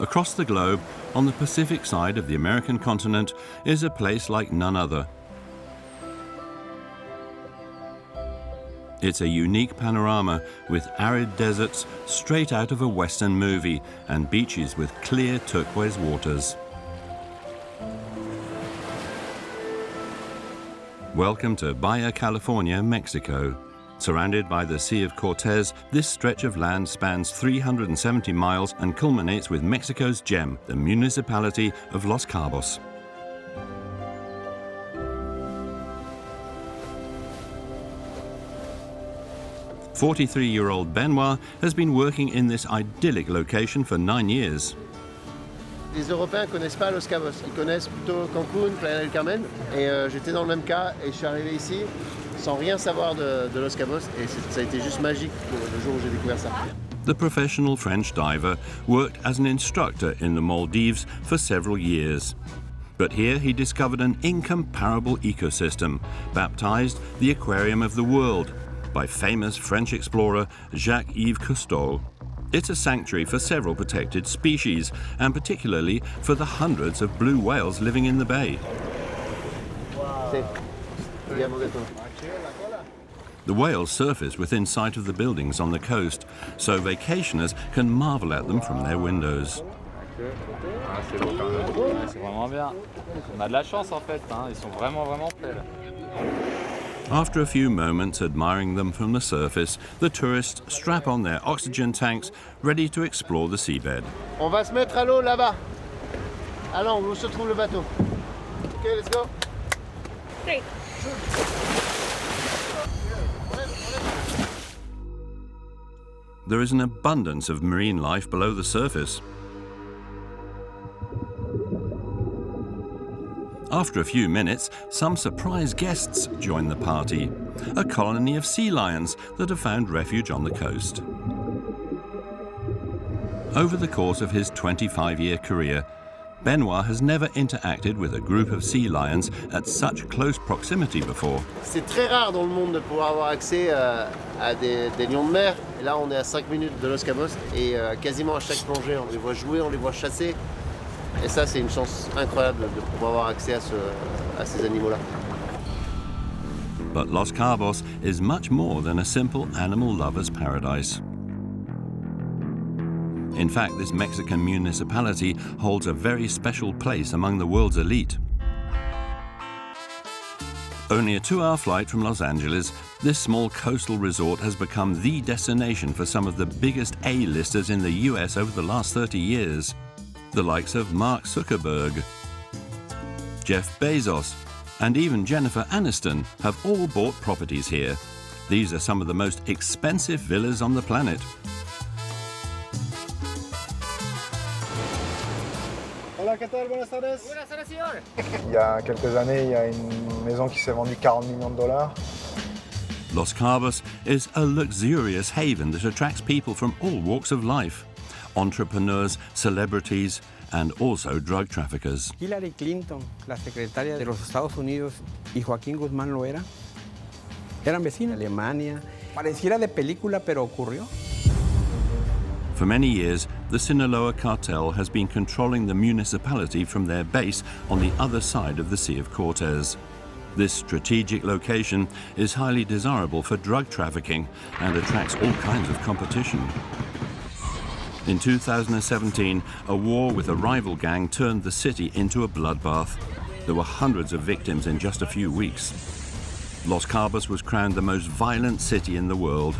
Across the globe, on the Pacific side of the American continent, is a place like none other. It's a unique panorama with arid deserts straight out of a Western movie and beaches with clear turquoise waters. Welcome to Baja California, Mexico. Surrounded by the Sea of Cortez, this stretch of land spans 370 miles and culminates with Mexico's gem, the municipality of Los Cabos. "43-year-old Benoit has been working in this idyllic location for 9 years. Les Européens connaissent pas Los Cabos, ils connaissent plutôt Cancun, Playa del Carmen. Et j'étais dans le même cas et je suis arrivé ici sans rien savoir de Los Cabos et ça a été juste magique le jour où j'ai découvert ça. The professional French diver worked as an instructor in the Maldives for several years. But here he discovered an incomparable ecosystem, baptized the Aquarium of the World by famous French explorer Jacques-Yves Cousteau. It's a sanctuary for several protected species, and particularly for the hundreds of blue whales living in the bay. The whales surface within sight of the buildings on the coast, so vacationers can marvel at them from their windows. C'est vraiment bien. On a de la chance en fait, ils sont vraiment près là. After a few moments admiring them from the surface, the tourists strap on their oxygen tanks, ready to explore the seabed. On va se mettre à l'eau là-bas, à l'angle où se trouve le bateau. Ok, let's go. Great. There is an abundance of marine life below the surface. After a few minutes, some surprise guests join the party, a colony of sea lions that have found refuge on the coast. Over the course of his 25-year career, Benoit has never interacted with a group of sea lions at such close proximity before. C'est très rare dans le monde de pouvoir avoir accès à des lions de mer. Et là, on est à 5 minutes de Los Cabos et quasiment à chaque plongée, on les voit jouer, on les voit chasser. Et ça, c'est une chance incroyable de pouvoir avoir accès à ces animaux-là. But Los Cabos is much more than a simple animal lover's paradise. In fact, this Mexican municipality holds a very special place among the world's elite. Only a 2-hour flight from Los Angeles, this small coastal resort has become the destination for some of the biggest A-listers in the US over the last 30 years. The likes of Mark Zuckerberg, Jeff Bezos, and even Jennifer Aniston have all bought properties here. These are some of the most expensive villas on the planet. Hola, ¿qué tal? Buenas tardes. Buenas tardes, señor. Il y a quelques années, il y a une maison qui s'est vendue 40 millions de dollars. Los Cabos is a luxurious haven that attracts people from all walks of life. Entrepreneurs, celebrities, and also drug traffickers. Hillary Clinton, la secretaria de los Estados Unidos, y Joaquín Guzmán lo era. Eran vecinos de Alemania. Pareciera de película, pero ocurrió. For many years, the Sinaloa Cartel has been controlling the municipality from their base on the other side of the Sea of Cortez. This strategic location is highly desirable for drug trafficking and attracts all kinds of competition. In 2017, a war with a rival gang turned the city into a bloodbath. There were hundreds of victims in just a few weeks. Los Cabos was crowned the most violent city in the world.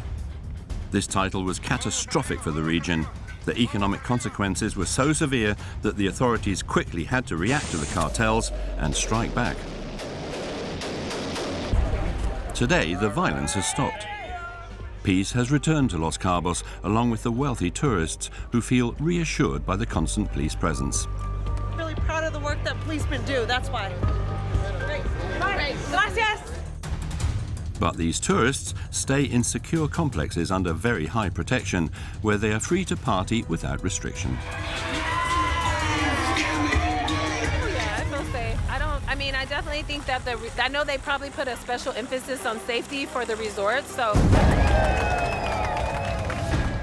This title was catastrophic for the region. The economic consequences were so severe that the authorities quickly had to react to the cartels and strike back. Today, the violence has stopped. Peace has returned to Los Cabos, along with the wealthy tourists who feel reassured by the constant police presence. I'm really proud of the work that policemen do, that's why. Great. Gracias. But these tourists stay in secure complexes under very high protection, where they are free to party without restriction. I definitely think that I know they probably put a special emphasis on safety for the resort, so.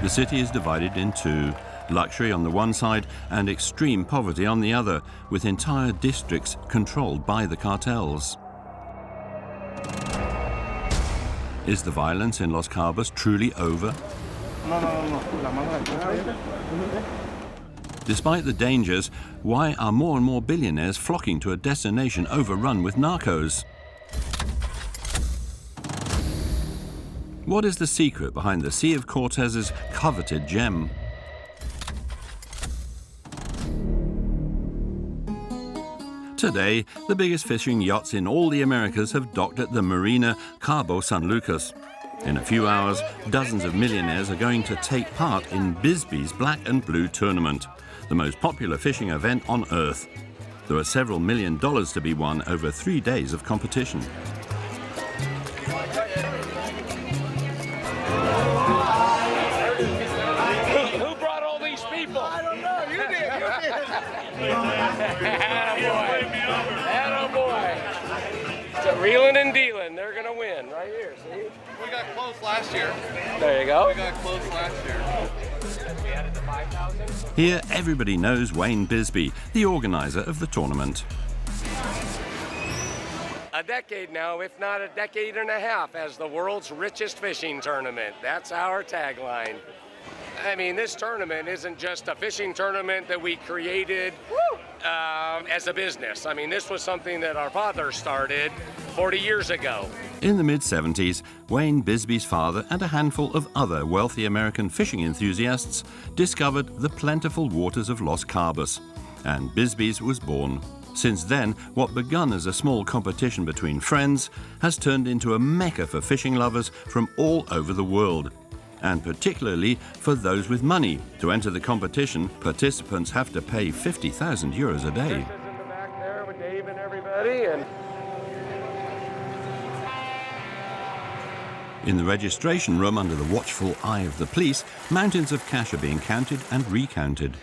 The city is divided in two, luxury on the one side and extreme poverty on the other, with entire districts controlled by the cartels. Is the violence in Los Cabos truly over? Despite the dangers, why are more and more billionaires flocking to a destination overrun with narcos? What is the secret behind the Sea of Cortez's coveted gem? Today, the biggest fishing yachts in all the Americas have docked at the marina Cabo San Lucas. In a few hours, dozens of millionaires are going to take part in Bisbys Black and Blue Tournament, the most popular fishing event on Earth. There are several $1 million to be won over 3 days of competition. Who brought all these people? I don't know. You did. Attaboy. So reeling and dealing, they're going to win right here, see? We got close last year. There you go. We got close last year. We added the 5,000. Here, everybody knows Wayne Bisby, the organizer of the tournament. A decade now, if not a decade and a half, as the world's richest fishing tournament. That's our tagline. I mean, this tournament isn't just a fishing tournament that we created as a business. I mean, this was something that our father started 40 years ago. In the mid-70s, Wayne Bisby's father and a handful of other wealthy American fishing enthusiasts discovered the plentiful waters of Los Cabos, and Bisby's was born. Since then, what begun as a small competition between friends has turned into a mecca for fishing lovers from all over the world. And particularly for those with money. To enter the competition, participants have to pay 50,000 euros a day. Chris is in the back there with Dave and everybody. And in the registration room, under the watchful eye of the police, mountains of cash are being counted and recounted.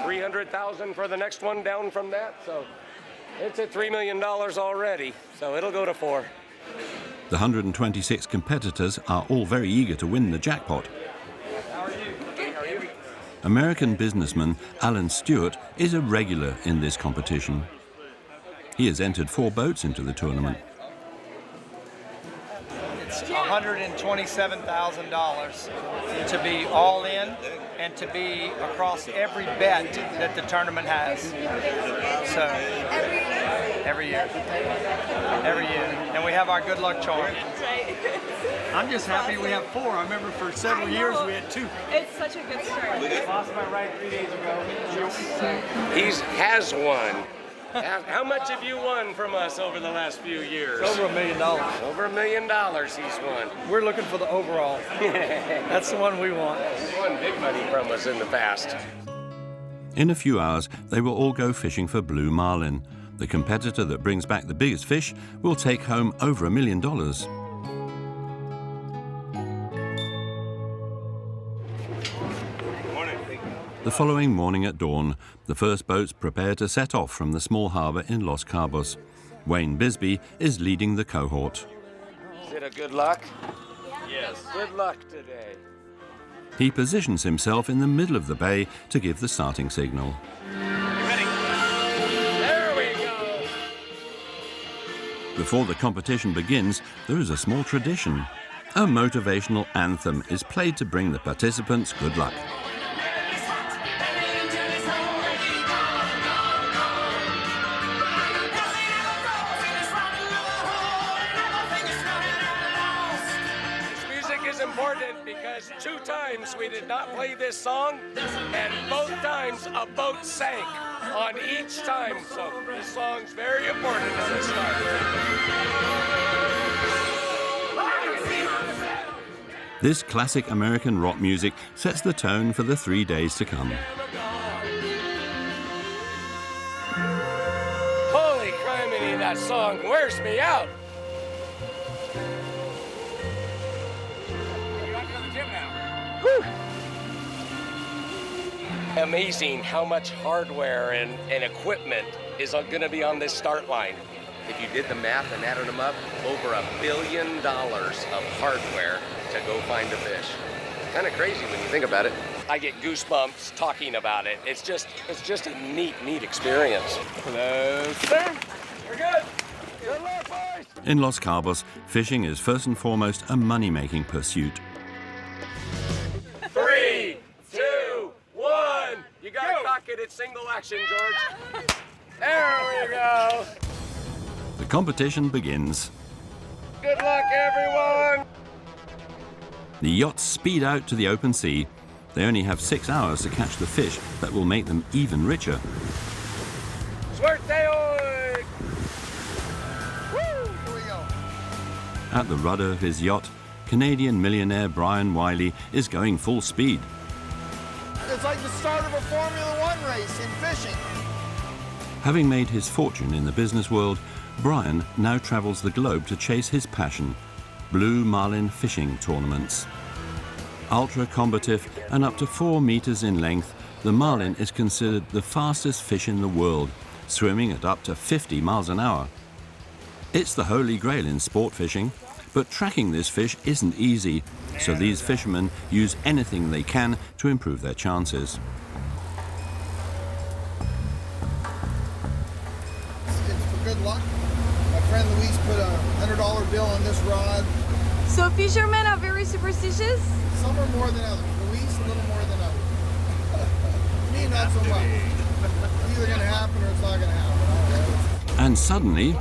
300,000 for the next one down from that. So it's at $3 million already. So it'll go to 4. The 126 competitors are all very eager to win the jackpot. American businessman Alan Stewart is a regular in this competition. He has entered 4 boats into the tournament. It's $127,000 to be all in and to be across every bet that the tournament has. So every year. And we have our good luck charm. I'm just happy we have 4. I remember for several years we had 2. It's such a good start. Lost my right 3 days ago. He has won. How much have you won from us over the last few years? It's over $1 million. Over $1 million he's won. We're looking for the overall. That's the one we want. He's won big money from us in the past. In a few hours, they will all go fishing for blue marlin. The competitor that brings back the biggest fish will take home over $1 million. The following morning at dawn, the first boats prepare to set off from the small harbour in Los Cabos. Wayne Bisby is leading the cohort. Is it a good luck? Yes. Good luck today. He positions himself in the middle of the bay to give the starting signal. There we go. Before the competition begins, there is a small tradition. A motivational anthem is played to bring the participants good luck. Because 2 times we did not play this song, and both times a boat sank on each time. So this song's very important in this life. This classic American rock music sets the tone for the 3 days to come. Holy criminy, that song wears me out. Amazing how much hardware and equipment is going to be on this start line. If you did the math and added them up, over $1 billion of hardware to go find a fish. Kind of crazy when you think about it. I get goosebumps talking about it. It's just a neat experience. Hello, sir. We're good. Good luck, boys. In Los Cabos, fishing is first and foremost a money-making pursuit. 3, 2, 1. You gotta cock it at single action, George. There we go. The competition begins. Good luck, everyone. The yachts speed out to the open sea. They only have 6 hours to catch the fish that will make them even richer. Suerte hoy. Woo! Here we go. At the rudder of his yacht, Canadian millionaire Brian Wiley is going full speed. It's like the start of a Formula One race in fishing. Having made his fortune in the business world, Brian now travels the globe to chase his passion, blue marlin fishing tournaments. Ultra combative and up to 4 meters in length, the marlin is considered the fastest fish in the world, swimming at up to 50 miles an hour. It's the holy grail in sport fishing, but tracking this fish isn't easy, so these fishermen use anything they can to improve their chances. It's for good luck. My friend Luis put a $100 bill on this rod. So fishermen are very superstitious? Some are more than others. Luis, a little more than others. Me, not so much. It's either going to happen or it's not going to happen. And suddenly,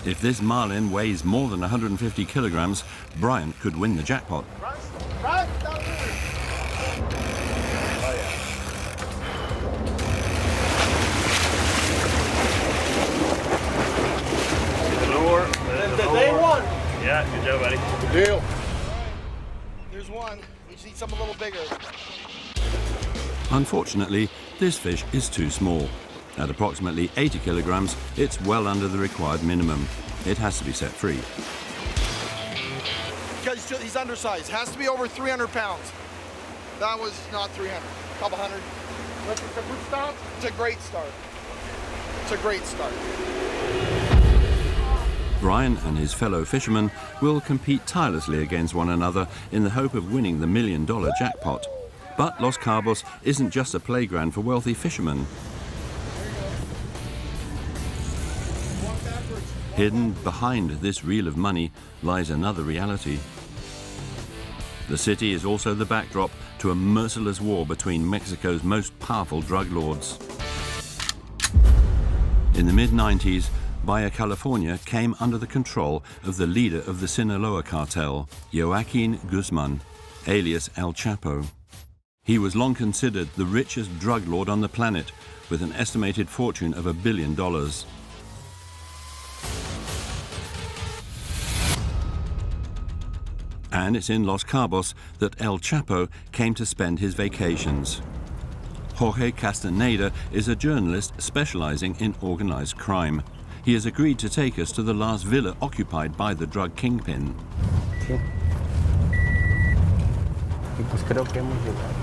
if this marlin weighs more than 150 kilograms, Brian could win the jackpot. Right? Down here. Day one. Yeah, good job, buddy. Good deal. There's one. We just need something a little bigger. Unfortunately, this fish is too small. At approximately 80 kilograms, it's well under the required minimum. It has to be set free. Because he's undersized. Has to be over 300 pounds. That was not 300. A couple hundred. It's a good start. It's a great start. It's a great start. Brian and his fellow fishermen will compete tirelessly against one another in the hope of winning the $1 million jackpot. But Los Cabos isn't just a playground for wealthy fishermen. Hidden behind this reel of money lies another reality. The city is also the backdrop to a merciless war between Mexico's most powerful drug lords. In the mid-90s, Baja California came under the control of the leader of the Sinaloa Cartel, Joaquin Guzman, alias El Chapo. He was long considered the richest drug lord on the planet, with an estimated fortune of $1 billion. And it's in Los Cabos that El Chapo came to spend his vacations. Jorge Castaneda is a journalist specializing in organized crime. He has agreed to take us to the last villa occupied by the drug kingpin. Sí. Y pues creo que hemos llegado.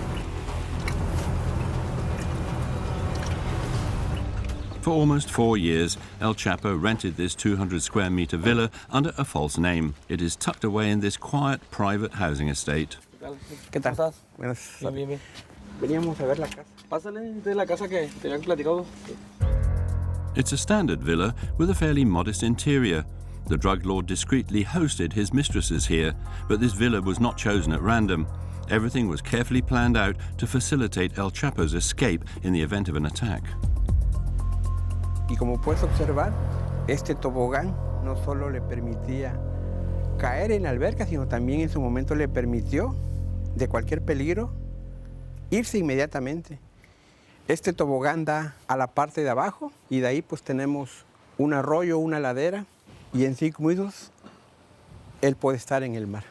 For almost 4 years, El Chapo rented this 200 square meter villa under a false name. It is tucked away in this quiet, private housing estate. ¿Qué tal? Buenas. Bien, bien. Veníamos a ver la casa. Pásale de la casa que te habían platicado. It's a standard villa with a fairly modest interior. The drug lord discreetly hosted his mistresses here, but this villa was not chosen at random. Everything was carefully planned out to facilitate El Chapo's escape in the event of an attack. Y como puedes observar, este tobogán no solo le permitía caer en la alberca, sino también en su momento le permitió, de cualquier peligro, irse inmediatamente. Este tobogán da a la parte de abajo y de ahí pues tenemos un arroyo, una ladera y en 5 minutos él puede estar en el mar.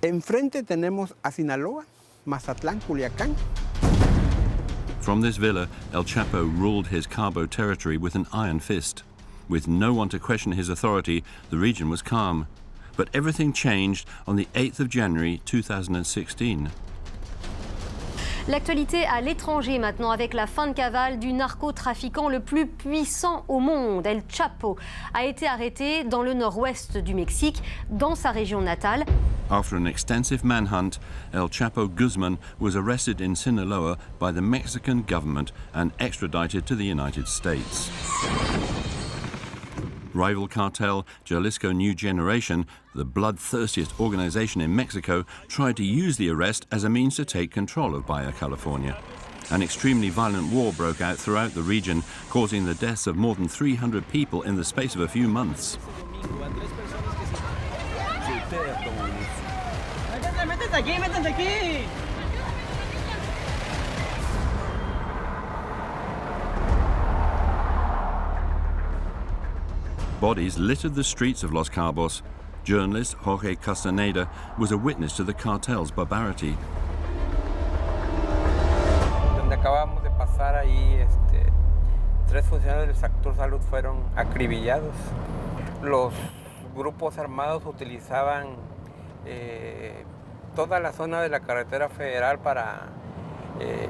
Enfrente tenemos a Sinaloa, Mazatlán, Culiacán. From this villa, El Chapo ruled his Cabo territory with an iron fist. With no one to question his authority, the region was calm. But everything changed on the 8th of January 2016. L'actualité à l'étranger maintenant avec la fin de cavale du narcotrafiquant le plus puissant au monde. El Chapo a été arrêté dans le nord-ouest du Mexique, dans sa région natale. After an extensive manhunt, El Chapo Guzman was arrested in Sinaloa by the Mexican government and extradited to the United States. Rival cartel Jalisco New Generation, the bloodthirstiest organization in Mexico, tried to use the arrest as a means to take control of Baja California. An extremely violent war broke out throughout the region, causing the deaths of more than 300 people in the space of a few months. Bodies littered the streets of Los Cabos. Journalist Jorge Castaneda was a witness to the cartel's barbarity. Donde acabamos de pasar ahí, 3 funcionarios del sector salud fueron acribillados. Los grupos armados utilizaban toda la zona de la carretera federal para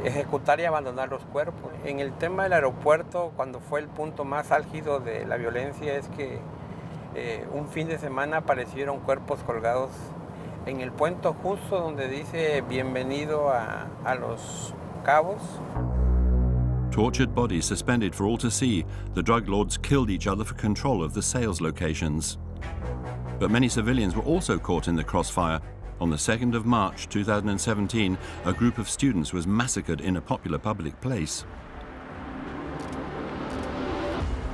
ejecutar y abandonar los cuerpos. En el tema del aeropuerto, cuando fue el punto más álgido de la violencia, es que un fin de semana aparecieron cuerpos colgados en el puente justo donde dice bienvenido a los Cabos. Tortured bodies suspended for all to see, the drug lords killed each other for control of the sales locations. But many civilians were also caught in the crossfire. On the 2nd of March 2017, a group of students was massacred in a popular public place.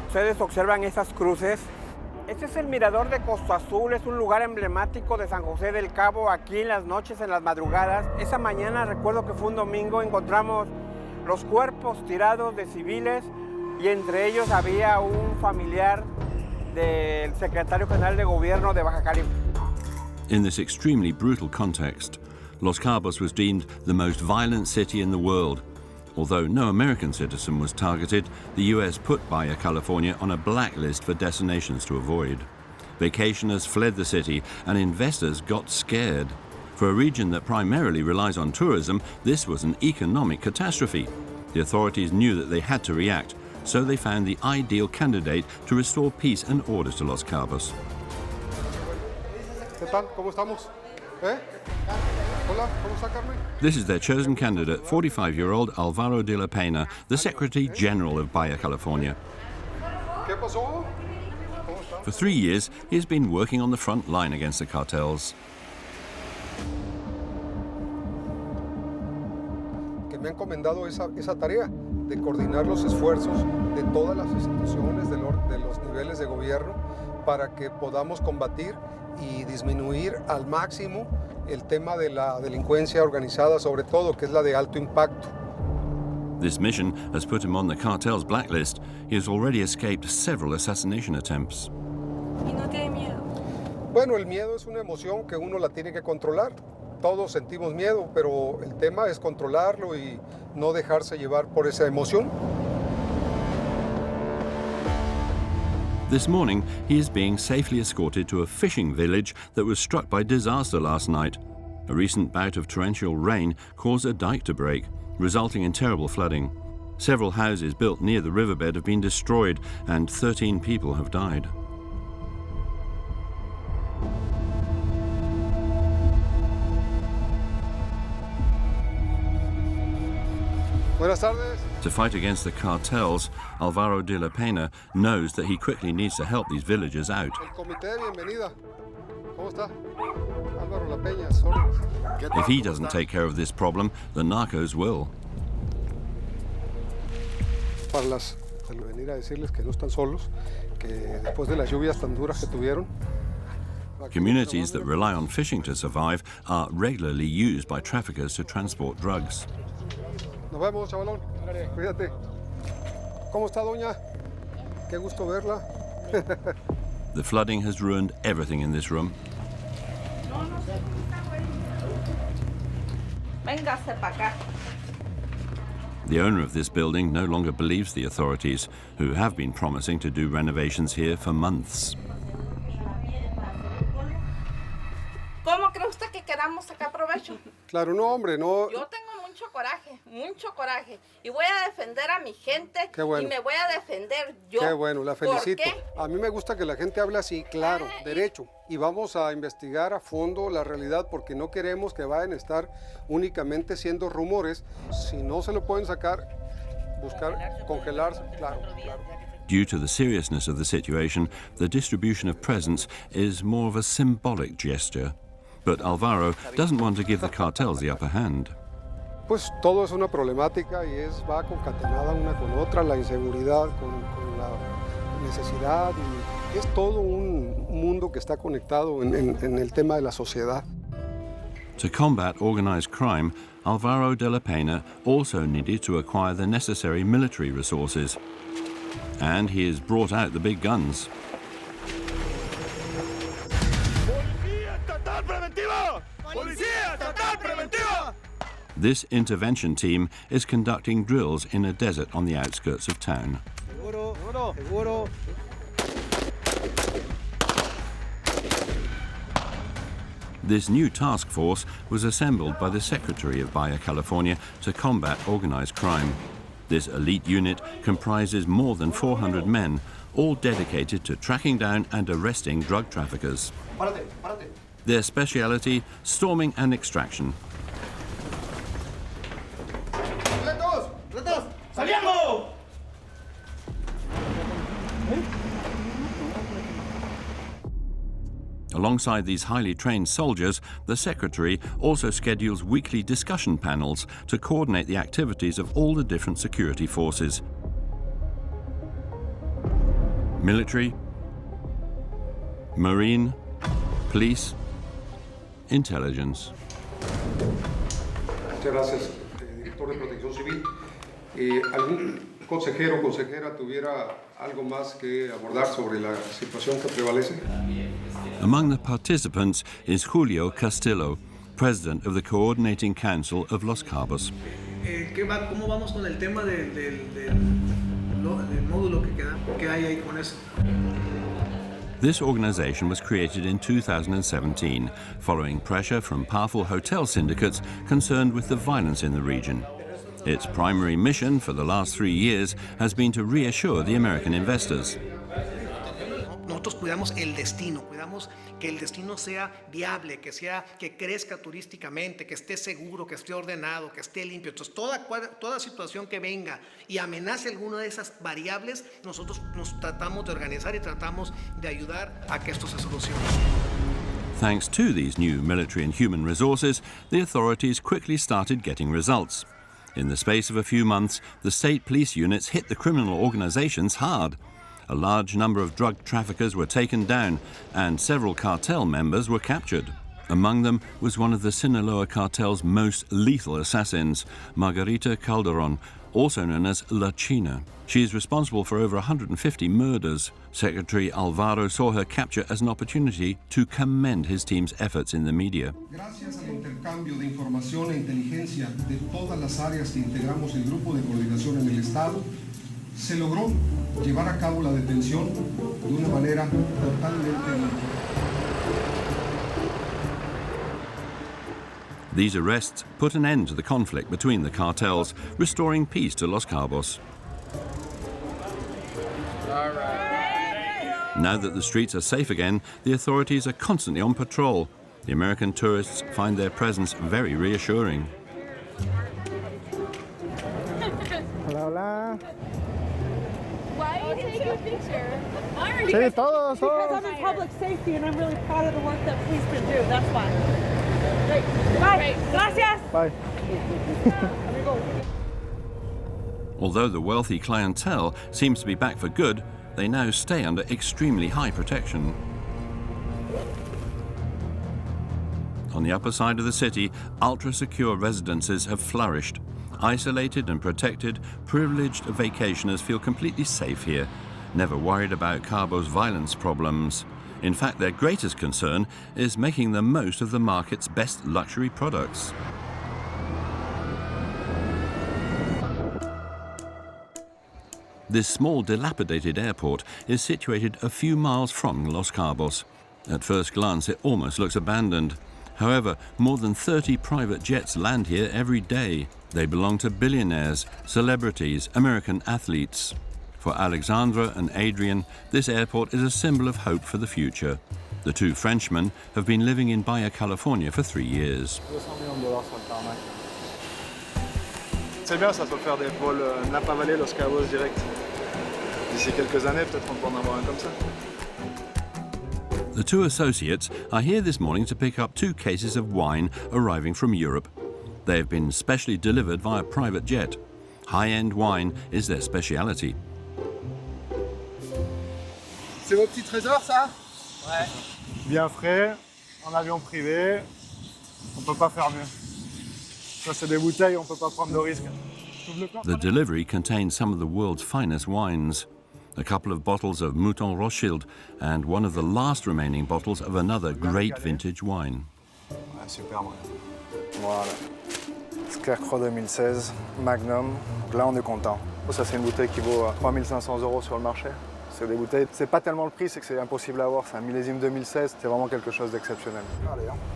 Ustedes observan esas cruces. Este es el mirador de Costa Azul, es un lugar emblemático de San José del Cabo, aquí en las noches, en las madrugadas. Esa mañana, recuerdo que fue un domingo, encontramos los cuerpos tirados de civiles y entre ellos había un familiar del secretario general de gobierno de Baja California. In this extremely brutal context, Los Cabos was deemed the most violent city in the world. Although no American citizen was targeted, the US put Baja California on a blacklist for destinations to avoid. Vacationers fled the city and investors got scared. For a region that primarily relies on tourism, this was an economic catastrophe. The authorities knew that they had to react, so they found the ideal candidate to restore peace and order to Los Cabos. ¿Qué tal? ¿Cómo estamos? Hola, ¿cómo está, Carmen? This is their chosen candidate, 45-year-old Alvaro de la Pena, the Secretary General of Baja California. ¿Qué pasó? For 3 years, he has been working on the front line against the cartels. Que me han encomendado esa tarea de coordinar los esfuerzos de todas las instituciones de los niveles de gobierno para que podamos combatir y disminuir al máximo el tema de la delincuencia organizada, sobre todo, que es la de alto impacto. This mission has put him on the cartel's blacklist. He has already escaped several assassination attempts. ¿Y no tiene miedo? Bueno, el miedo es una emoción que uno la tiene que controlar. Todos sentimos miedo, pero el tema es controlarlo y no dejarse llevar por esa emoción. This morning, he is being safely escorted to a fishing village that was struck by disaster last night. A recent bout of torrential rain caused a dike to break, resulting in terrible flooding. Several houses built near the riverbed have been destroyed and 13 people have died. Buenas tardes. To fight against the cartels, Alvaro de la Pena knows that he quickly needs to help these villagers out. El comité de bienvenida. ¿Cómo está? Álvaro La Peña, sorry. If he doesn't take care of this problem, the narcos will. Para venir a decirles que no están solos, que después de las lluvias tan duras que tuvieron. Communities that rely on fishing to survive are regularly used by traffickers to transport drugs. Nos vemos, chavalón. Cuídate. ¿Cómo está, doña? Qué gusto verla. The flooding has ruined everything in this room. Véngase para acá. The owner of this building no longer believes the authorities, who have been promising to do renovations here for months. ¿Cómo cree usted que queramos sacar provecho? Claro, no, hombre, no. Yo tengo mucho coraje. Y voy a defender a mi gente. Qué bueno. Y me voy a defender yo. Qué bueno, la felicito. ¿Por qué? A mí me gusta que la gente hable así, claro, derecho. Y vamos a investigar a fondo la realidad porque no queremos que vayan a estar únicamente siendo rumores. Si no se lo pueden sacar, buscar congelarse, claro. Due to the seriousness of the situation, the distribution of presents is more of a symbolic gesture. But Alvaro doesn't want to give the cartels the upper hand. Pues todo es una problemática y va concatenada una con otra, la inseguridad con la necesidad, y es todo un mundo que está conectado en el tema de la sociedad. To combat organized crime, Alvaro de la Pena also needed to acquire the necessary military resources. And he has brought out the big guns. This intervention team is conducting drills in a desert on the outskirts of town. This new task force was assembled by the Secretary of Baja California to combat organized crime. This elite unit comprises more than 400 men, all dedicated to tracking down and arresting drug traffickers. Their speciality, storming and extraction. Alongside these highly trained soldiers, the Secretary also schedules weekly discussion panels to coordinate the activities of all the different security forces. Military, Marine, Police, Intelligence. Muchas gracias, director de Protección Civil. ¿Algún consejero o consejera tuviera algo más que abordar sobre la situación que prevalece? Among the participants is Julio Castillo, president of the Coordinating Council of Los Cabos. ¿Cómo vamos con el tema del módulo que hay ahí con eso? This organization was created in 2017, following pressure from powerful hotel syndicates concerned with the violence in the region. Its primary mission for the last 3 years has been to reassure the American investors. Nosotros cuidamos el destino, cuidamos que el destino sea viable, que crezca turísticamente, que esté seguro, que esté ordenado, que esté limpio. Entonces, toda situación que venga y amenace alguna de esas variables, nosotros nos tratamos de organizar y tratamos de ayudar a que esto se solucione. Thanks to these new military and human resources, the authorities quickly started getting results. In the space of a few months, the state police units hit the criminal organizations hard. A large number of drug traffickers were taken down and several cartel members were captured. Among them was one of the Sinaloa Cartel's most lethal assassins, Margarita Calderon, also known as La China. She is responsible for over 150 murders. Secretary Alvaro saw her capture as an opportunity to commend his team's efforts in the media. Gracias al intercambio de información e inteligencia de todas las áreas que integramos el grupo de coordinación en el Estado, se logró llevar a cabo la detención de una manera totalmente limpia. These arrests put an end to the conflict between the cartels, restoring peace to Los Cabos. Now that the streets are safe again, the authorities are constantly on patrol. The American tourists find their presence very reassuring. Hola, hola. Why are you taking a picture? Why are you? Sí, todos. Because I'm in public safety and I'm really proud of the work that policemen do. That's why. Great. Bye. Gracias. Bye. Although the wealthy clientele seems to be back for good, they now stay under extremely high protection. On the upper side of the city, ultra-secure residences have flourished. Isolated and protected, privileged vacationers feel completely safe here, never worried about Cabo's violence problems. In fact, their greatest concern is making the most of the market's best luxury products. This small, dilapidated airport is situated a few miles from Los Cabos. At first glance, it almost looks abandoned. However, more than 30 private jets land here every day. They belong to billionaires, celebrities, American athletes. For Alexandre and Adrien, this airport is a symbol of hope for the future. The two Frenchmen have been living in Baja California for 3 years. C'est bien, ça peut faire des vols Napa Valley, Los Cabos direct. D'ici quelques années, peut-être on peut en avoir un comme ça. The two associates are here this morning to pick up 2 cases of wine arriving from Europe. They have been specially delivered via private jet. High-end wine is their speciality. C'est vos petits trésors, ça? Ouais. Bien frais, en avion privé, on peut pas faire mieux. Ça c'est des bouteilles, on peut pas prendre de risques. The delivery contains some of the world's finest wines. A couple of bottles of Mouton Rothschild and one of the last remaining bottles of another great vintage wine. Ouais, super, voilà. Scarecrow 2016, Magnum. Là, on est content. Ça, c'est une bouteille qui vaut 3 500 € sur le marché. C'est des bouteilles, c'est pas tellement le prix, c'est que c'est impossible à avoir. C'est un millésime 2016, c'est vraiment quelque chose d'exceptionnel.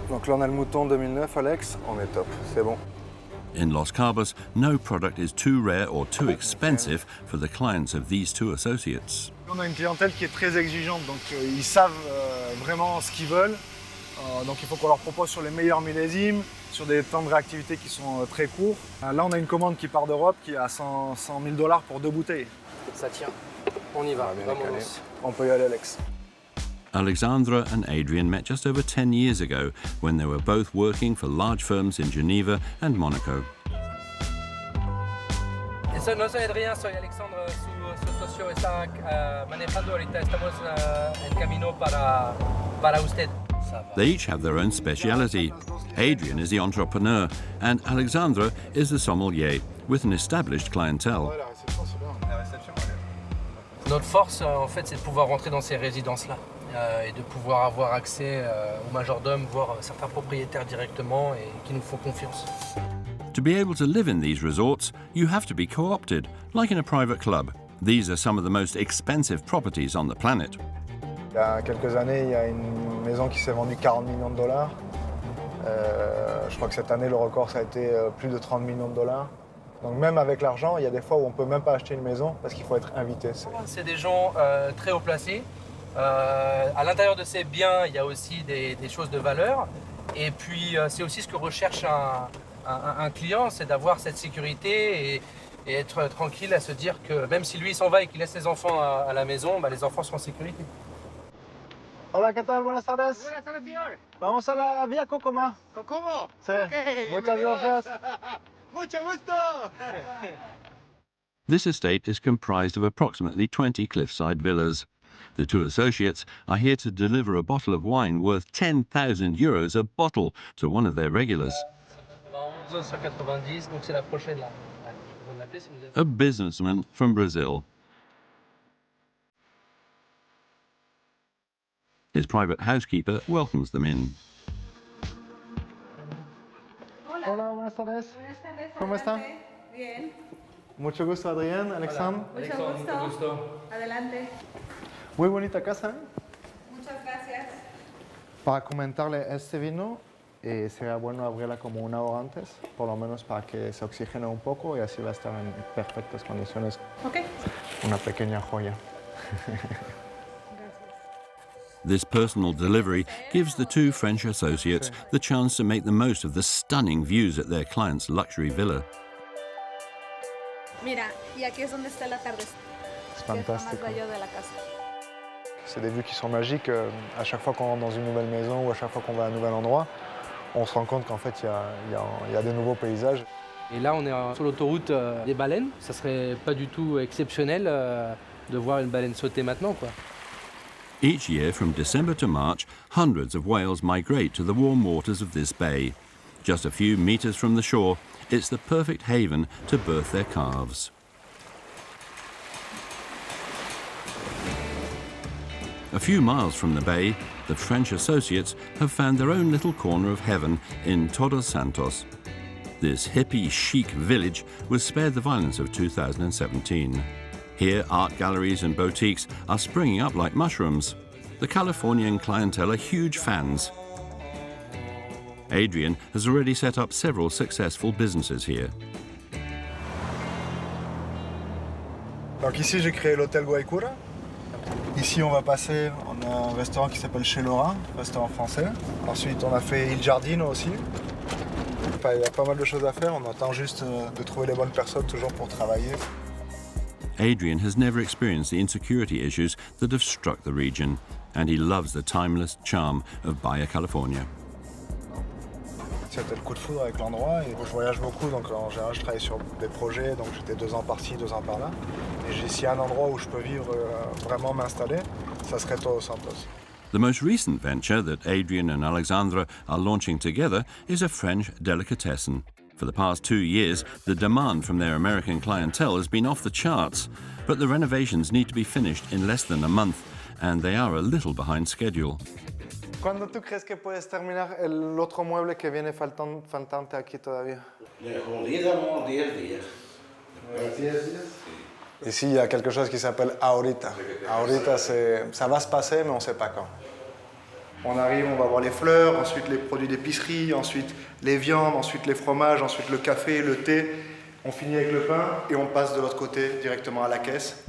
Donc là, on a le Mouton 2009, Alex. On est top, c'est bon. In Los Cabos, no product is too rare or too expensive for the clients of these two associates. On a une clientèle qui est très exigeante, donc ils savent vraiment ce qu'ils veulent. Donc il faut qu'on leur propose sur les meilleurs millésimes, sur des temps de réactivité qui sont très courts. Là, on a une commande qui part d'Europe qui est à 100 000 $ pour 2 bouteilles. Ça tient. On y va. On peut y aller, Alex. Alexandre and Adrien met just over 10 years ago when they were both working for large firms in Geneva and Monaco. No soy Adrien, soy Alexandre, su socio está manejando ahorita. Estamos en camino para usted. They each have their own speciality. Adrien is the entrepreneur and Alexandre is the sommelier with an established clientele. Notre force, en fait, c'est de pouvoir rentrer dans ces résidences-là et de pouvoir avoir accès aux majordomes, voire certains propriétaires directement et qui nous font confiance. To be able to live in these resorts, you have to be co-opted, like in a private club. These are some of the most expensive properties on the planet. Il y a quelques années, il y a une maison qui s'est vendue 40 millions de $. Je crois que cette année, le record, ça a été plus de 30 millions de $. Donc même avec l'argent, il y a des fois où on ne peut même pas acheter une maison parce qu'il faut être invité. C'est des gens très haut placés. À l'intérieur de ces biens, il y a aussi des choses de valeur. Et puis, c'est aussi ce que recherche un client, c'est d'avoir cette sécurité et être tranquille à se dire que même si lui s'en va et qu'il laisse les enfants à la maison, bah, les enfants sont en sécurité. Hola, ¿qué tal? Buenas tardes. Buenas tardes, señor. Vamos a la vía Cocoma. ¿Cómo? Sí. Muchas gracias. Mucho gusto. This estate is comprised of approximately 20 cliffside villas. The two associates are here to deliver a bottle of wine worth 10,000 euros a bottle to one of their regulars. A businessman from Brazil. His private housekeeper welcomes them in. Hola, buenas tardes. ¿Cómo está? Bien. Mucho gusto, Adrien, Alexandre. Mucho gusto. Adelante. Muy bonita casa, ¿eh? Muchas gracias. Para comentarle este vino, sería bueno abrirla como una hora antes, por lo menos para que se oxigene un poco y así va a estar en perfectas condiciones. Ok. Una pequeña joya. This personal delivery gives the two French associates the chance to make the most of the stunning views at their client's luxury villa. Mira, y aquí es donde está el atardecer. C'est fantastique. Es lo más bello de la casa. C'est des vues qui sont magiques. À chaque fois qu'on rentre dans une nouvelle maison ou à chaque fois qu'on va à un nouvel endroit, on se rend compte qu'en fait, il y a de nouveaux paysages. Et là, on est sur l'autoroute des baleines. Ça serait pas du tout exceptionnel de voir une baleine sauter maintenant, quoi. Each year, from December to March, hundreds of whales migrate to the warm waters of this bay. Just a few meters from the shore, it's the perfect haven to birth their calves. A few miles from the bay, the French associates have found their own little corner of heaven in Todd Santos. This hippie chic village was spared the violence of 2017. Here, art galleries and boutiques are springing up like mushrooms. The Californian clientele are huge fans. Adrien has already set up several successful businesses here. Donc ici j'ai créé l'hôtel Guaycura. Ici on va passer, on a un restaurant qui s'appelle Chez Laura, restaurant français. Ensuite on a fait Il Giardino aussi. Enfin, il y a pas mal de choses à faire, on attend juste de trouver les bonnes personnes toujours pour travailler. Adrien has never experienced the insecurity issues that have struck the region, and he loves the timeless charm of Baja California. C'était le coup de foudre avec l'endroit et je voyage beaucoup, donc en général je travaille sur des projets, donc j'étais 2 ans par-ci, 2 ans par-là. Et s'il y a un endroit où je peux vivre, vraiment m'installer, ça serait Todd Santos. The most recent venture that Adrien and Alexander are launching together is a French delicatessen. For the past 2 years, the demand from their American clientele has been off the charts, but the renovations need to be finished in less than a month, and they are a little behind schedule. ¿Cuándo tú crees que puedes terminar el otro mueble que viene faltante aquí todavía? On 10 días. Ici, il y a quelque chose qui s'appelle ahorita. Ahorita, ça va se passer, mais on ne sait pas quand. On arrive, on va voir les fleurs, ensuite les produits d'épicerie, ensuite les viandes, ensuite les fromages, ensuite le café, le thé. On finit avec le pain et on passe de l'autre côté directement à la caisse.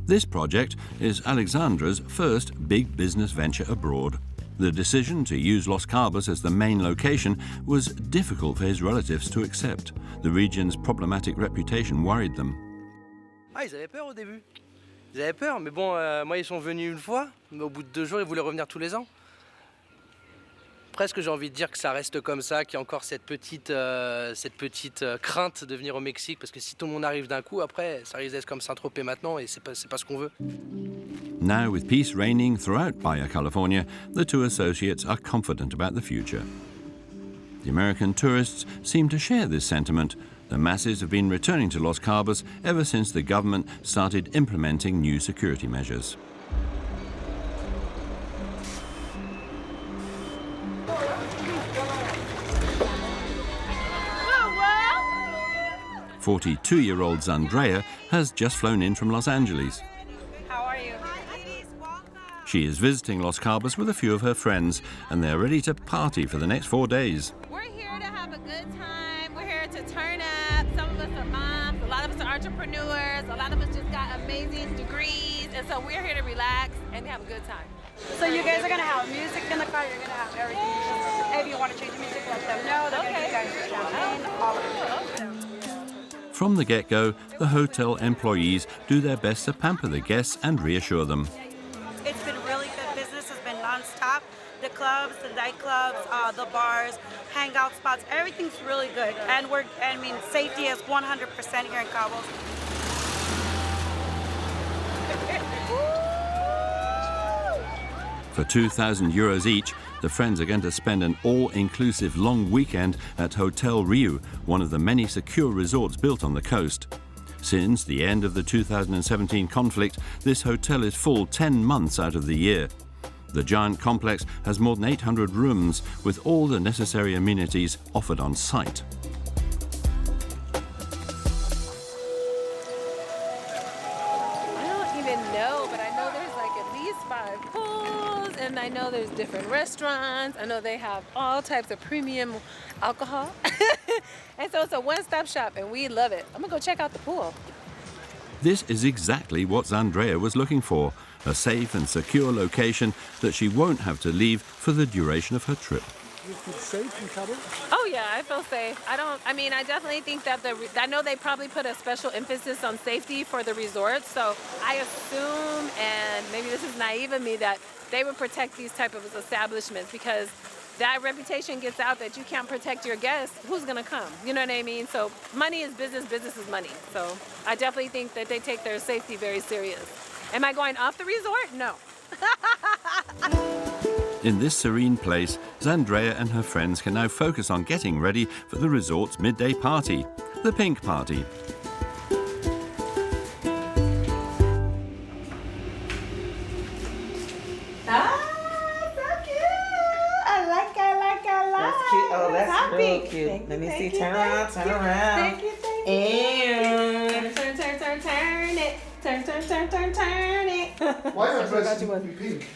This project is Alexandra's first big business venture abroad. The decision to use Los Cabos as the main location was difficult for his relatives to accept. The region's problematic reputation worried them. Ah, ils avaient peur au début. Ils avaient peur, mais bon, moi ils sont venus une fois, mais au bout de 2 jours ils voulaient revenir tous les ans. Presque j'ai envie de dire que ça reste comme ça, qu'il y a encore cette petite crainte de venir au Mexique, parce que si tout le monde arrive d'un coup, après, ça risque d'être comme Saint-Tropez maintenant, et c'est pas ce qu'on veut. Now, with peace reigning throughout Baja California, the 2 associates are confident about the future. The American tourists seem to share this sentiment. The masses have been returning to Los Cabos ever since the government started implementing new security measures. 42-year-old Andrea has just flown in from Los Angeles. How are you? She is visiting Los Cabos with a few of her friends, and they're ready to party for the next 4 days. We're here to have a good time. We're here to turn up. Some of us are moms, a lot of us are entrepreneurs, a lot of us just got amazing degrees, and so we're here to relax and have a good time. So you guys are gonna have music in the car. You're gonna have everything. If you want to change the music, let them know. They're gonna give you guys your champagne, all of it. From the get-go, the hotel employees do their best to pamper the guests and reassure them. It's been really good. Business has been non-stop. The clubs, the nightclubs, the bars, hangout spots, everything's really good. And safety is 100% here in Cabos. For €2,000 each, the friends are going to spend an all-inclusive long weekend at Hotel Rio, one of the many secure resorts built on the coast. Since the end of the 2017 conflict, this hotel is full 10 months out of the year. The giant complex has more than 800 rooms, with all the necessary amenities offered on site. And I know there's different restaurants. I know they have all types of premium alcohol. And so it's a one-stop shop, and we love it. I'm gonna go check out the pool. This is exactly what Andrea was looking for, a safe and secure location that she won't have to leave for the duration of her trip. You feel safe in Cabo? Oh yeah, I feel safe. I definitely think that I know they probably put a special emphasis on safety for the resorts, so I assume, and maybe this is naive of me, that they would protect these type of establishments, because that reputation gets out that you can't protect your guests, who's gonna come? You know what I mean? So money is business, business is money. So I definitely think that they take their safety very serious. Am I going off the resort? No. In this serene place, Andrea and her friends can now focus on getting ready for the resort's midday party, the Pink Party. That's cute. Oh, that's real cute. Let me see. Turn around. Thank you. And turn it. Turn it. Why are you dressed in pink?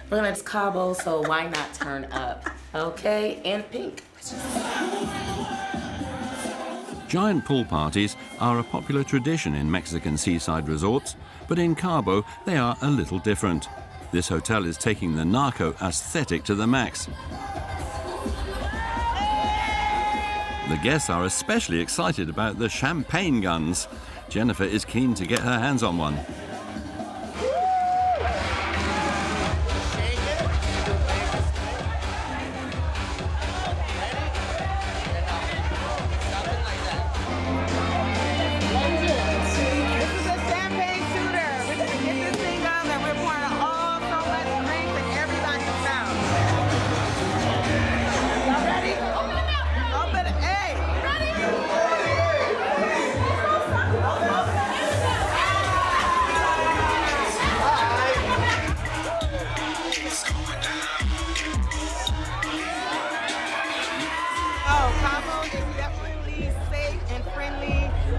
Well, it's Cabo, so why not turn up? Okay, and pink. Giant pool parties are a popular tradition in Mexican seaside resorts, but in Cabo they are a little different. This hotel is taking the narco aesthetic to the max. The guests are especially excited about the champagne guns. Jennifer is keen to get her hands on one.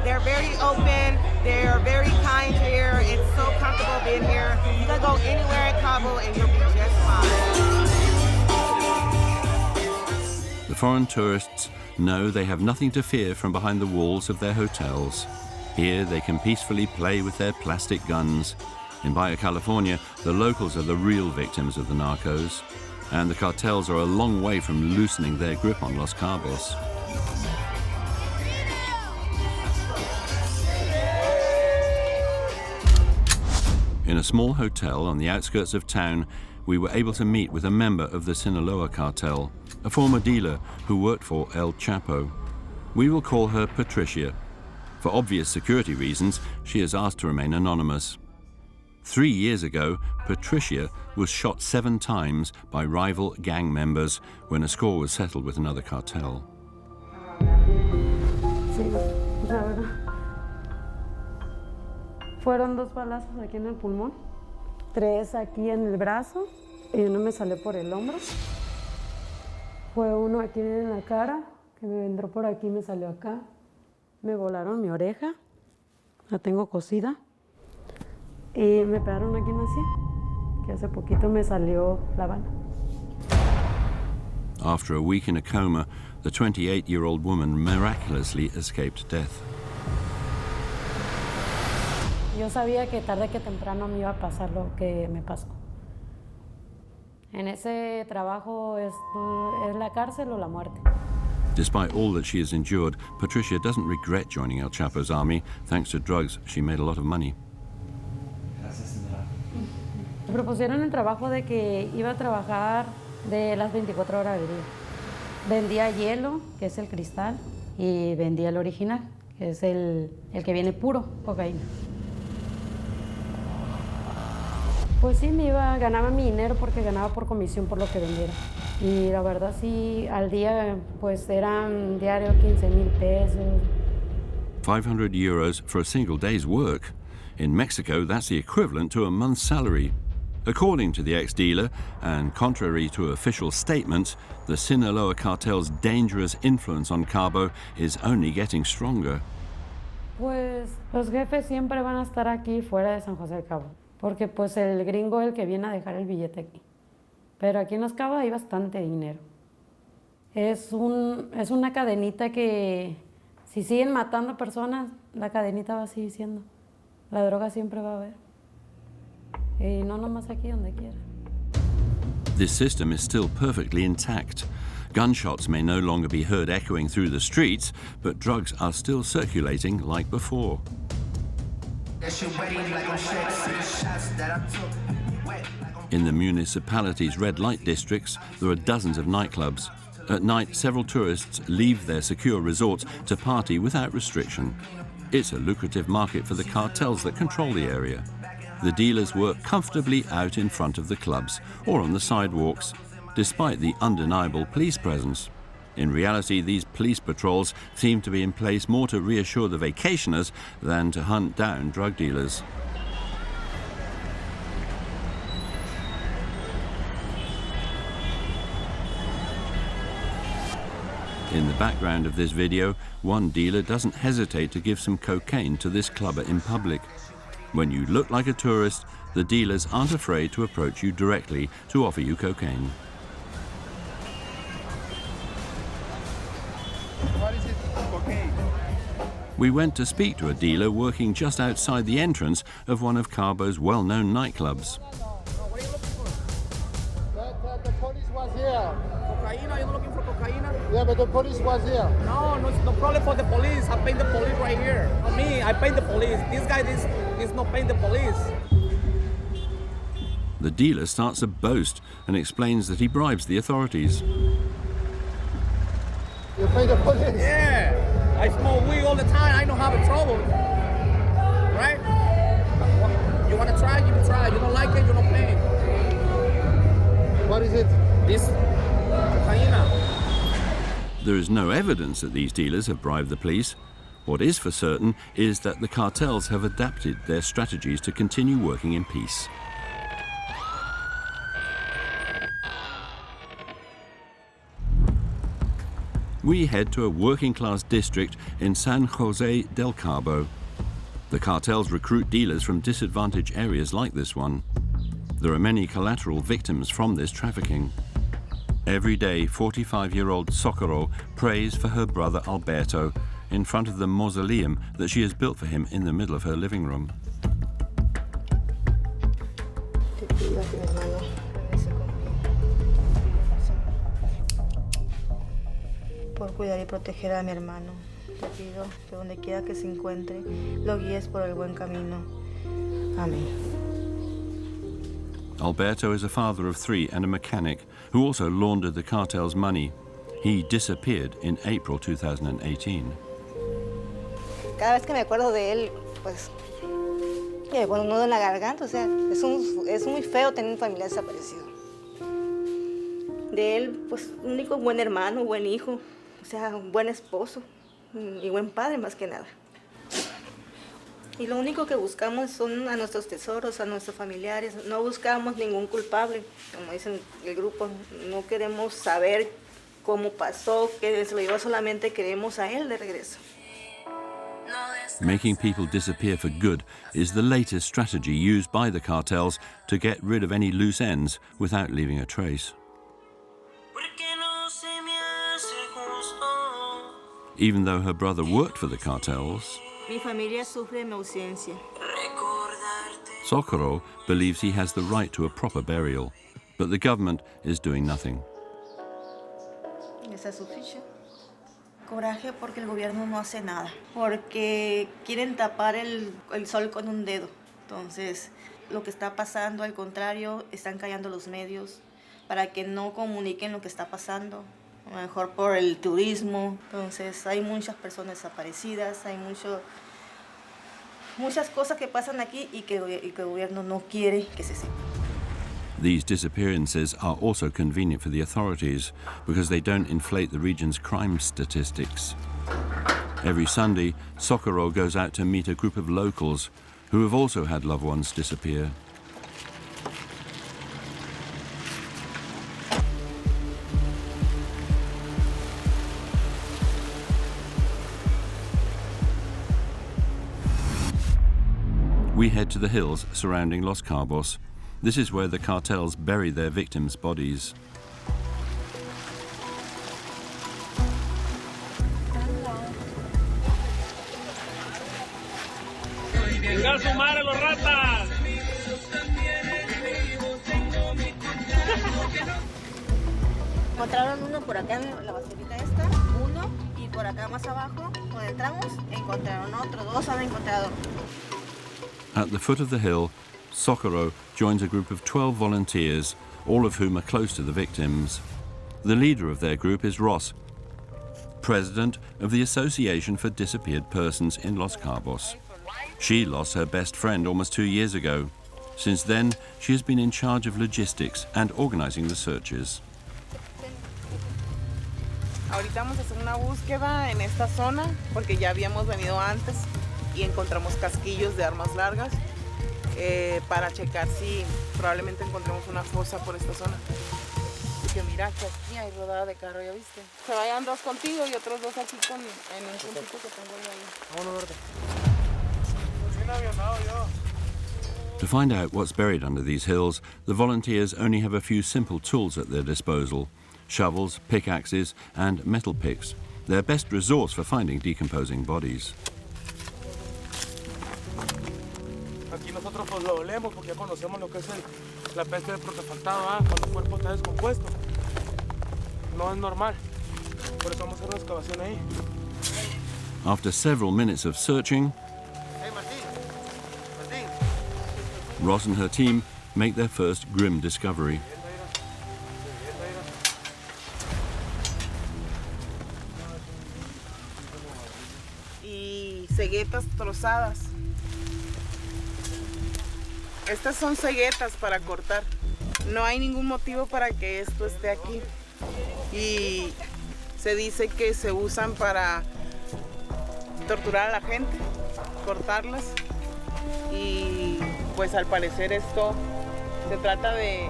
They're very open, they're very kind here, it's so comfortable being here. You can go anywhere in Cabo and you'll be just fine. The foreign tourists know they have nothing to fear from behind the walls of their hotels. Here they can peacefully play with their plastic guns. In Baja California, the locals are the real victims of the narcos, and the cartels are a long way from loosening their grip on Los Cabos. In a small hotel on the outskirts of town, we were able to meet with a member of the Sinaloa Cartel, a former dealer who worked for El Chapo. We will call her Patricia. For obvious security reasons, she has asked to remain anonymous. 3 years ago, Patricia was shot 7 times by rival gang members when a score was settled with another cartel. Fueron 2 balazos aquí en el pulmón, 3 aquí en el brazo y uno me salió por el hombro. Fue uno aquí en la cara, que me entró por aquí y me salió acá. Me volaron mi oreja, la tengo cosida. Y me pegaron aquí en la sien, que hace poquito me salió la bala. After a week in a coma, the 28-year-old woman miraculously escaped death. Yo sabía que tarde que temprano me iba a pasar lo que me pasó. En ese trabajo es la cárcel o la muerte. Despite all that she has endured, Patricia doesn't regret joining El Chapo's army. Thanks to drugs, she made a lot of money. Me propusieron el trabajo de que iba a trabajar de las 24 horas del día. Vendía hielo, que es el cristal, y vendía el original, que es el que viene puro, cocaína. Pues sí, ganaba mi dinero porque ganaba por comisión por lo que vendiera. Y la verdad sí, al día pues eran diario 15,000 pesos. 500 euros for a single day's work. In Mexico, that's the equivalent to a month's salary. According to the ex-dealer, and contrary to official statements, the Sinaloa Cartel's dangerous influence on Cabo is only getting stronger. Pues los jefes siempre van a estar aquí fuera de San José del Cabo, porque pues el gringo es el que viene a dejar el billete aquí. Pero aquí en Los Cabos hay bastante dinero. Es una cadenita que si siguen matando personas, la cadenita va a seguir siendo. La droga siempre va a haber. Y no nomás aquí, donde quiera. This system is still perfectly intact. Gunshots may no longer be heard echoing through the streets, but drugs are still circulating like before. In the municipality's red light districts, there are dozens of nightclubs. At night, several tourists leave their secure resorts to party without restriction. It's a lucrative market for the cartels that control the area. The dealers work comfortably out in front of the clubs or on the sidewalks, despite the undeniable police presence. In reality, these police patrols seem to be in place more to reassure the vacationers than to hunt down drug dealers. In the background of this video, one dealer doesn't hesitate to give some cocaine to this clubber in public. When you look like a tourist, the dealers aren't afraid to approach you directly to offer you cocaine. What is it? Cocaine. We went to speak to a dealer working just outside the entrance of one of Cabo's well-known nightclubs. The police was here. Cocaine? You're not looking for cocaine? Yeah, but the police was here. No, it's no problem for the police. I pay the police right here. Not me, I pay the police. This guy is not paying the police. The dealer starts to boast and explains that he bribes the authorities. You pay the police? Yeah. I smoke weed all the time. I don't have a trouble. Right? You want to try? You can try. You don't like it, you don't pay. What is it? This cocaine. There is no evidence that these dealers have bribed the police. What is for certain is that the cartels have adapted their strategies to continue working in peace. We head to a working-class district in San Jose del Cabo. The cartels recruit dealers from disadvantaged areas like this one. There are many collateral victims from this trafficking. Every day, 45-year-old Socorro prays for her brother Alberto in front of the mausoleum that she has built for him in the middle of her living room. Por cuidar y proteger a mi hermano. Te pido que donde quiera que se encuentre, lo guíes por el buen camino. Amén. Alberto is a father of 3 and a mechanic who also laundered the cartel's money. He disappeared in April 2018. Cada vez que me acuerdo de él, pues me pone un nudo en la garganta. O sea, es muy feo tener un familiar desaparecido. De él, pues, un único buen hermano, buen hijo. O sea, un buen esposo y buen padre más que nada. Y lo único que buscamos son a nuestros tesoros, a nuestros familiares. No buscamos ningún culpable, como dicen el grupo. No queremos saber cómo pasó, que se lo llevó, solamente queremos a él de regreso. Making people disappear for good is the latest strategy used by the cartels to get rid of any loose ends without leaving a trace. Even though her brother worked for the cartels, Mi familia sufre mi ausencia. Socorro believes he has the right to a proper burial, but the government is doing nothing. Esa es su ficha. Coraje porque el gobierno no hace nada, porque quieren tapar el sol con un dedo. Entonces, lo que está pasando, al contrario, están callando los medios para que no comuniquen lo que está pasando. A lo mejor por el turismo. Entonces hay muchas personas desaparecidas, hay muchas cosas que pasan aquí y que el gobierno no quiere que se sepa. These disappearances are also convenient for the authorities because they don't inflate the region's crime statistics. Every Sunday, Socorro goes out to meet a group of locals who have also had loved ones disappear. We head to the hills surrounding Los Cabos. This is where the cartels bury their victims' bodies. Encontraron uno por acá en la basurita esta, uno, y por acá más abajo, donde entramos, encontraron otro, 2 han encontrado. At the foot of the hill, Socorro joins a group of 12 volunteers, all of whom are close to the victims. The leader of their group is Ross, president of the Association for Disappeared Persons in Los Cabos. She lost her best friend almost 2 years ago. Since then, she has been in charge of logistics and organizing the searches. Ahorita vamos a hacer una búsqueda en esta zona porque ya habíamos venido antes y encontramos casquillos de armas largas para checar si probablemente encontremos una fosa por esta zona. Porque mira que aquí hay rodada de carro, ¿ya viste? Se vayan 2 contigo y otros 2 aquí en un puntito que tengo yo ahí. Vámonos, verde. To find out what's buried under these hills, the volunteers only have a few simple tools at their disposal: shovels, pickaxes, and metal picks. their best resource for finding decomposing bodies. Aquí nosotros pues lo olemos porque ya conocemos lo que es la peste del protofactado, cuando el cuerpo está descompuesto. No es normal. Por eso vamos a hacer una excavación ahí. After several minutes of searching, Ross and her team make their first grim discovery. Y ceguetas trozadas. Estas son ceguetas para cortar. No hay ningún motivo para que esto esté aquí. Y se dice que se usan para torturar a la gente, cortarlas. Y pues al parecer esto se trata de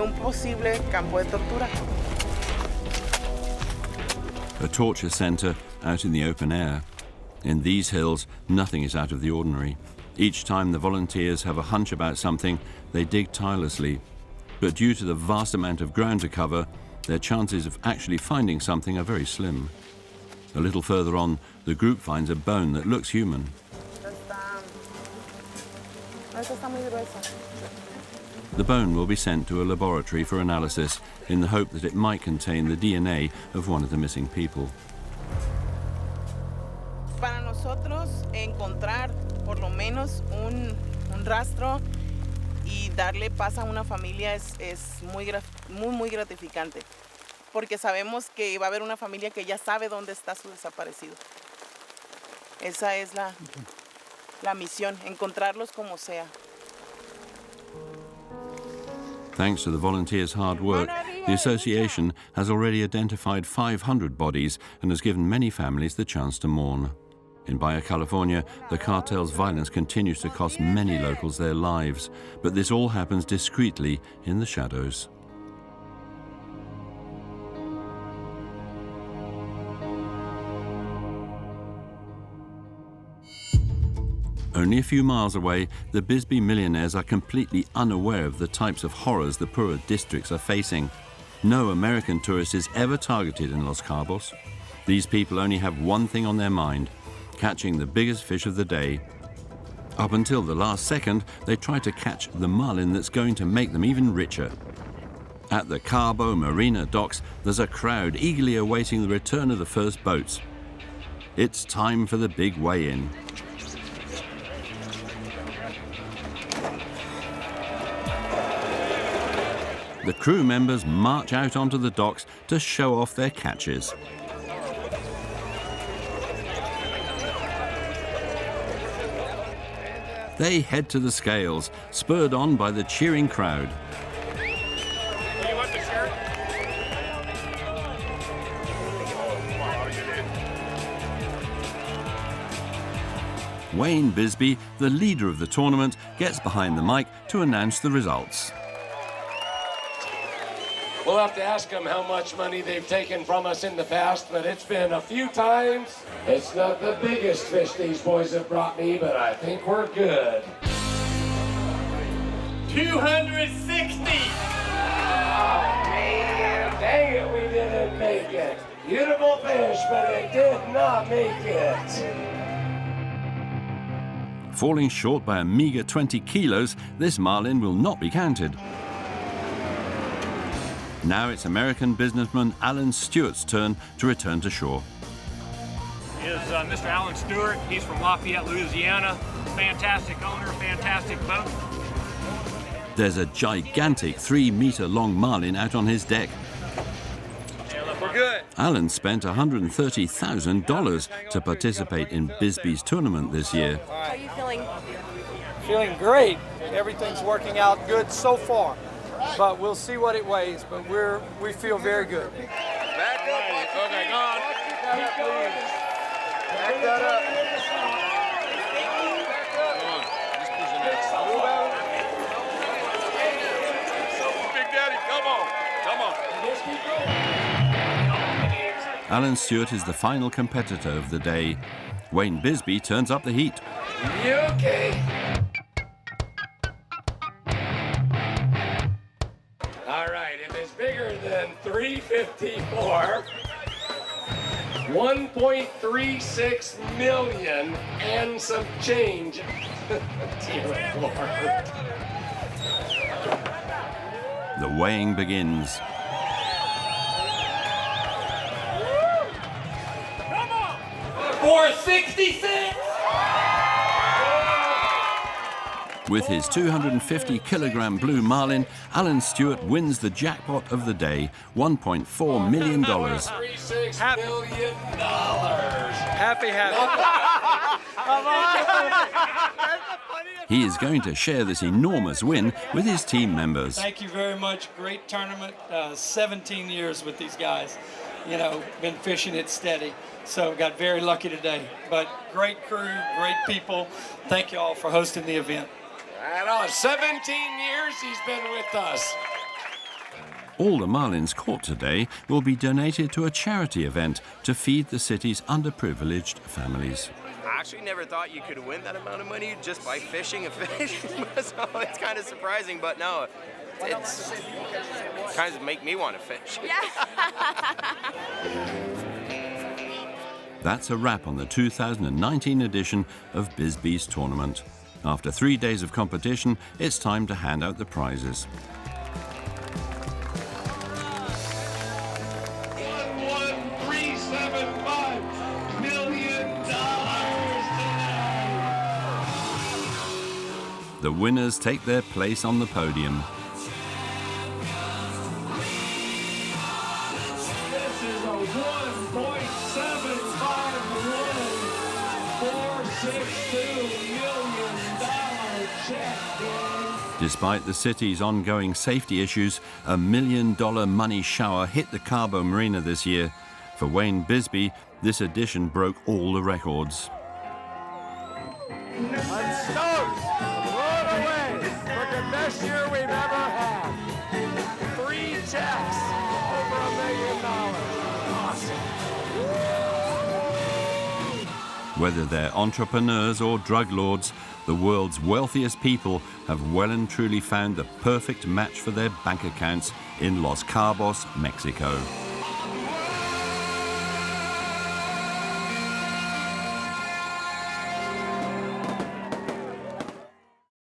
un posible campo de tortura. A torture center out in the open air. In these hills, nothing is out of the ordinary. Each time the volunteers have a hunch about something, they dig tirelessly. But due to the vast amount of ground to cover, their chances of actually finding something are very slim. A little further on, the group finds a bone that looks human. The bone will be sent to a laboratory for analysis in the hope that it might contain the DNA of one of the missing people. Para nosotros encontrar por lo menos un rastro y darle paz a una familia es muy gratificante, porque sabemos que va a haber una familia que ya sabe dónde está su desaparecido. Esa es la misión, encontrarlos como sea. Thanks to the volunteers' hard work, the association has already identified 500 bodies and has given many families the chance to mourn. In Baja California, the cartel's violence continues to cost many locals their lives, but this all happens discreetly in the shadows. Only a few miles away, the Bisby Millionaires are completely unaware of the types of horrors the poorer districts are facing. No American tourist is ever targeted in Los Cabos. These people only have one thing on their mind: catching the biggest fish of the day. Up until the last second, they try to catch the marlin that's going to make them even richer. At the Cabo Marina docks, there's a crowd eagerly awaiting the return of the first boats. It's time for the big weigh-in. The crew members march out onto the docks to show off their catches. They head to the scales, spurred on by the cheering crowd. Wayne Bisby, the leader of the tournament, gets behind the mic to announce the results. We'll have to ask them how much money they've taken from us in the past, but it's been a few times. It's not the biggest fish these boys have brought me, but I think we're good. 260! Oh, man, dang it, we didn't make it. Beautiful fish, but it did not make it. Falling short by a meager 20 kilos, this marlin will not be counted. Now it's American businessman Alan Stewart's turn to return to shore. Is Mr. Alan Stewart. He's from Lafayette, Louisiana. Fantastic owner, fantastic boat. There's a gigantic 3-meter-long marlin out on his deck. We're good. Alan spent $130,000 to participate in Bisbys Tournament this year. How are you feeling? Feeling great. Everything's working out good so far. But we'll see what it weighs, but we feel very good. Back up. Okay, go on. Keep going. Back that up. Come on. Just pushing that. Big Daddy, come on. Come on. Just keep going. Alan Stewart is the final competitor of the day. Wayne Bisby turns up the heat. You okay? All right, if it's bigger than 354, 1.36 million and some change. Dear Lord. The weighing begins. Come on! 466! With his 250-kilogram blue marlin, Alan Stewart wins the jackpot of the day, $1.4 million. Happy. He is going to share this enormous win with his team members. Thank you very much. Great tournament. 17 years with these guys. You know, been fishing it steady. So got very lucky today. But great crew, great people. Thank you all for hosting the event. Right on. 17 years he's been with us. All the marlins caught today will be donated to a charity event to feed the city's underprivileged families. I actually never thought you could win that amount of money just by fishing a fish. So it's kind of surprising, but no, it's kind of make me want to fish. That's a wrap on the 2019 edition of Bisbys Tournament. After 3 days of competition, it's time to hand out the prizes. $1,375 million tonight. The winners take their place on the podium. This is a $1.751 million check, gang. Despite the city's ongoing safety issues, a $1 million money shower hit the Cabo Marina this year. For Wayne Bisby, this edition broke all the records. I'm stoked! Blown away! For the best year we've ever had. 3 checks over $1 million. Awesome. Whether they're entrepreneurs or drug lords, the world's wealthiest people have well and truly found the perfect match for their bank accounts in Los Cabos, Mexico.